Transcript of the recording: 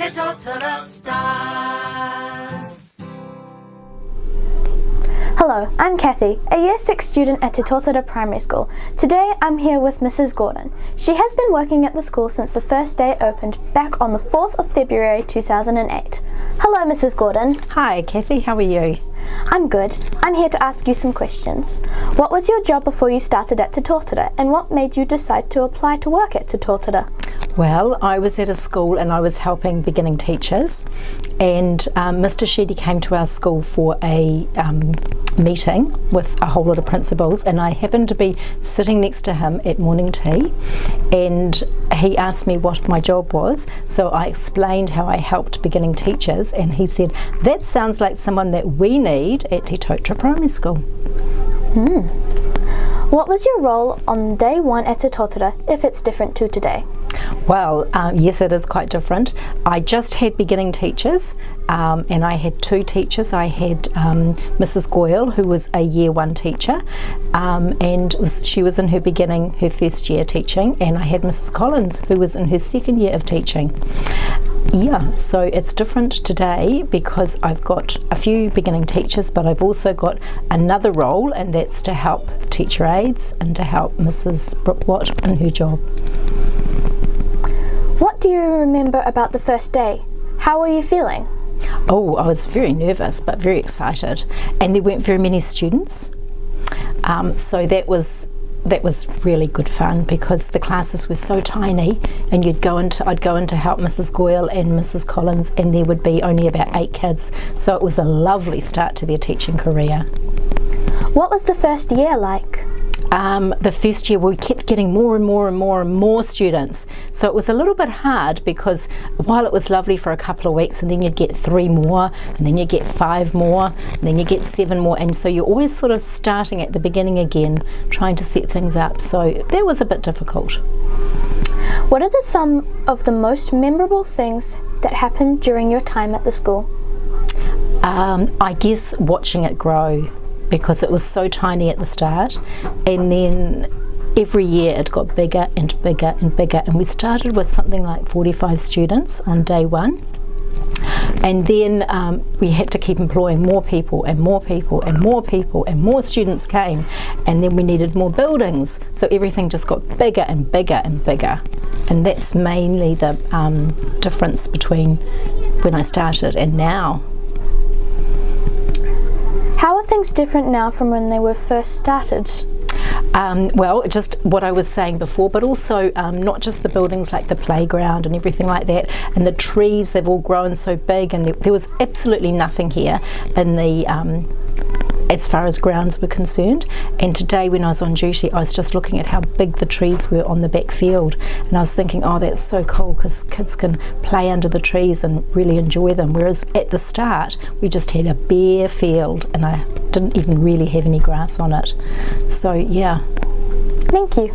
Te Totara stars. Hello, I'm Kathy, a Year 6 student at Te Totara Primary School. Today I'm here with Mrs. Gordon. She has been working at the school since the first day it opened back on the 4th of February 2008. Hello Mrs. Gordon. Hi Kathy, how are you? I'm good. I'm here to ask you some questions. What was your job before you started at Te Totara, and what made you decide to apply to work at Te Totara? Well, I was at a school and I was helping beginning teachers, and Mr. Sheedy came to our school for a meeting with a whole lot of principals, and I happened to be sitting next to him at morning tea, and he asked me what my job was, so I explained how I helped beginning teachers, and he said, that sounds like someone that we need at Te Totara Primary School. What was your role on day one at Te Totara, if it's different to today? Well, yes, it is quite different. I just had beginning teachers, and I had two teachers. I had Mrs. Goyle, who was a year one teacher, and she was in her first year teaching, and I had Mrs. Collins, who was in her second year of teaching. Yeah, so it's different today because I've got a few beginning teachers, but I've also got another role, and that's to help the teacher aides and to help Mrs. Brookwatt in her job. What do you remember about the first day? How were you feeling? Oh, I was very nervous but very excited, and there weren't very many students, so that was really good fun because the classes were so tiny, and I'd go in to help Mrs. Goyle and Mrs. Collins, and there would be only about 8 kids, so it was a lovely start to their teaching career. What was the first year like? The first year we kept getting more and more students, so it was a little bit hard because while it was lovely for a couple of weeks, and then you'd get 3 more, and then you get 5 more, and then you get 7 more, and so you're always sort of starting at the beginning again, trying to set things up, so that was a bit difficult. What are some of the most memorable things that happened during your time at the school? I guess watching it grow, because it was so tiny at the start, and then every year it got bigger and bigger and bigger, and we started with something like 45 students on day one, and then we had to keep employing more people and more people and more people, and more students came, and then we needed more buildings, so everything just got bigger and bigger and bigger, and that's mainly the difference between when I started and now. How are things different now from when they were first started? Well, just what I was saying before, but also not just the buildings, like the playground and everything like that, and the trees, they've all grown so big, and there was absolutely nothing here in the as far as grounds were concerned, and today when I was on duty I was just looking at how big the trees were on the back field, and I was thinking, oh, that's so cool because kids can play under the trees and really enjoy them, whereas at the start we just had a bare field and I didn't even really have any grass on it. So yeah. Thank you.